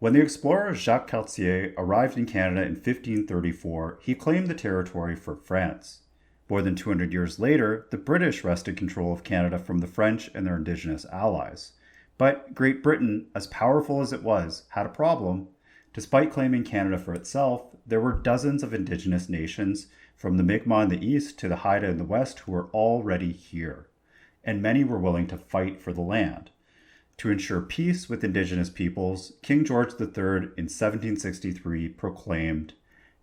When the explorer Jacques Cartier arrived in Canada in 1534, he claimed the territory for France. More than 200 years later, the British wrested control of Canada from the French and their Indigenous allies. But Great Britain, as powerful as it was, had a problem. Despite claiming Canada for itself, there were dozens of Indigenous nations, from the Mi'kmaq in the east to the Haida in the west, who were already here. And many were willing to fight for the land. To ensure peace with Indigenous peoples, King George III in 1763 proclaimed,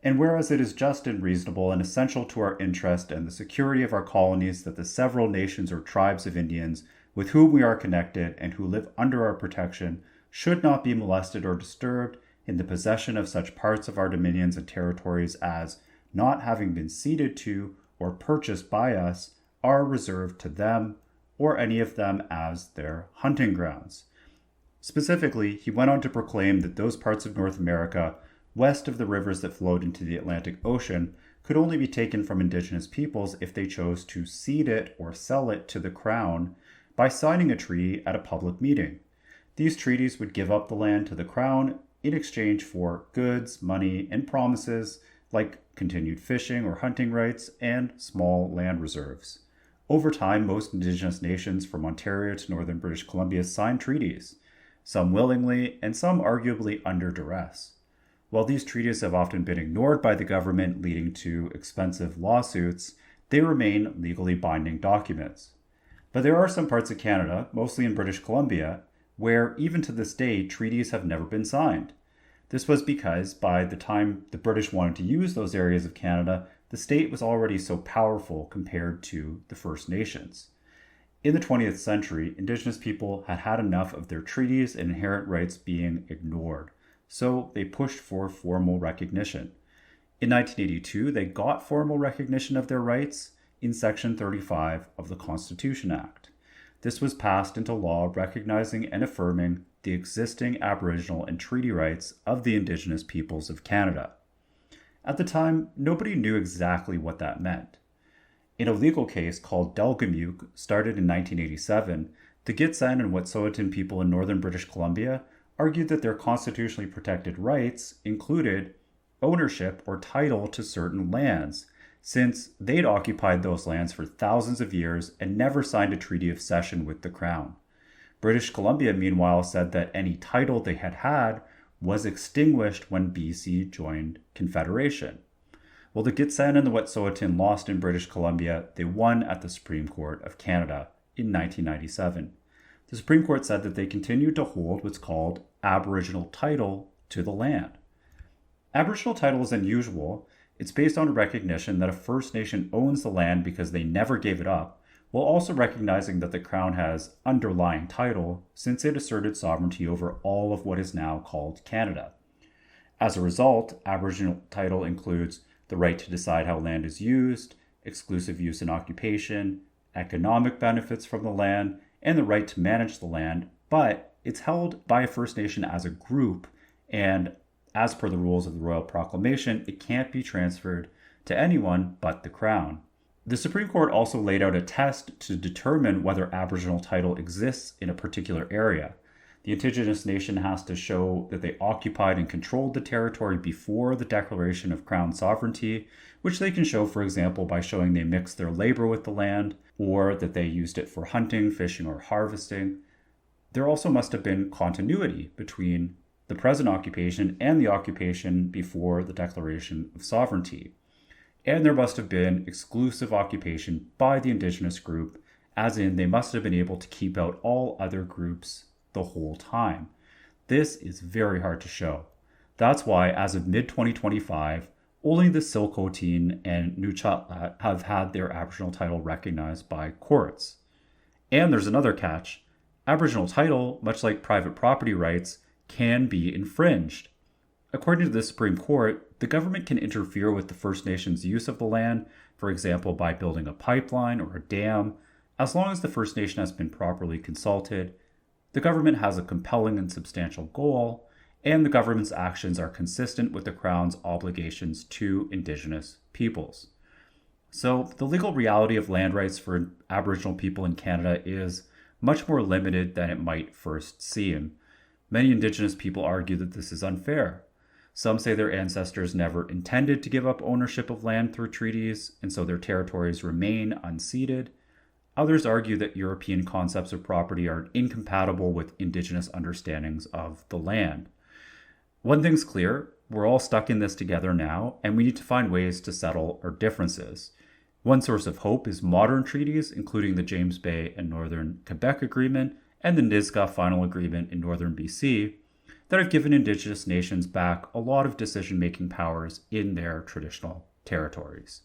"And whereas it is just and reasonable and essential to our interest and the security of our colonies that the several nations or tribes of Indians with whom we are connected and who live under our protection should not be molested or disturbed in the possession of such parts of our dominions and territories as, not having been ceded to or purchased by us, are reserved to them, or any of them as their hunting grounds." Specifically, he went on to proclaim that those parts of North America west of the rivers that flowed into the Atlantic Ocean could only be taken from Indigenous peoples if they chose to cede it or sell it to the Crown by signing a treaty at a public meeting. These treaties would give up the land to the Crown in exchange for goods, money, and promises like continued fishing or hunting rights and small land reserves. Over time, most Indigenous nations from Ontario to northern British Columbia signed treaties, some willingly and some arguably under duress. While these treaties have often been ignored by the government, leading to expensive lawsuits, they remain legally binding documents. But there are some parts of Canada, mostly in British Columbia, where even to this day treaties have never been signed. This was because by the time the British wanted to use those areas of Canada, the state was already so powerful compared to the First Nations. In the 20th century, Indigenous people had had enough of their treaties and inherent rights being ignored, so they pushed for formal recognition. In 1982, they got formal recognition of their rights in Section 35 of the Constitution Act. This was passed into law recognizing and affirming the existing Aboriginal and treaty rights of the Indigenous peoples of Canada. At the time, nobody knew exactly what that meant. In a legal case called Delgamuukw, started in 1987, the Gitxsan and Wet'suwet'en people in northern British Columbia argued that their constitutionally protected rights included ownership or title to certain lands, since they'd occupied those lands for thousands of years and never signed a treaty of cession with the Crown. British Columbia, meanwhile, said that any title they had had was extinguished when BC joined Confederation. Well, the Gitxsan and the Wet'suwet'en lost in British Columbia. They won at the Supreme Court of Canada in 1997. The Supreme Court said that they continued to hold what's called Aboriginal title to the land. Aboriginal title is unusual. It's based on a recognition that a First Nation owns the land because they never gave it up, while also recognizing that the Crown has underlying title since it asserted sovereignty over all of what is now called Canada. As a result, Aboriginal title includes the right to decide how land is used, exclusive use and occupation, economic benefits from the land, and the right to manage the land, but it's held by a First Nation as a group, and as per the rules of the Royal Proclamation, it can't be transferred to anyone but the Crown. The Supreme Court also laid out a test to determine whether Aboriginal title exists in a particular area. The Indigenous nation has to show that they occupied and controlled the territory before the declaration of Crown sovereignty, which they can show, for example, by showing they mixed their labor with the land, or that they used it for hunting, fishing, or harvesting. There also must have been continuity between the present occupation and the occupation before the declaration of sovereignty. And there must have been exclusive occupation by the Indigenous group, as in they must have been able to keep out all other groups the whole time. This is very hard to show. That's why, as of mid-2025, only the Silcotin and Nuchatlat have had their Aboriginal title recognized by courts. And there's another catch. Aboriginal title, much like private property rights, can be infringed. According to the Supreme Court, the government can interfere with the First Nations' use of the land, for example, by building a pipeline or a dam, as long as the First Nation has been properly consulted. The government has a compelling and substantial goal, and the government's actions are consistent with the Crown's obligations to Indigenous peoples. So the legal reality of land rights for Aboriginal people in Canada is much more limited than it might first seem. Many Indigenous people argue that this is unfair. Some say their ancestors never intended to give up ownership of land through treaties, and so their territories remain unceded. Others argue that European concepts of property are incompatible with Indigenous understandings of the land. One thing's clear, we're all stuck in this together now, and we need to find ways to settle our differences. One source of hope is modern treaties, including the James Bay and Northern Quebec Agreement and the Nisga'a Final Agreement in Northern BC, that have given Indigenous nations back a lot of decision-making powers in their traditional territories.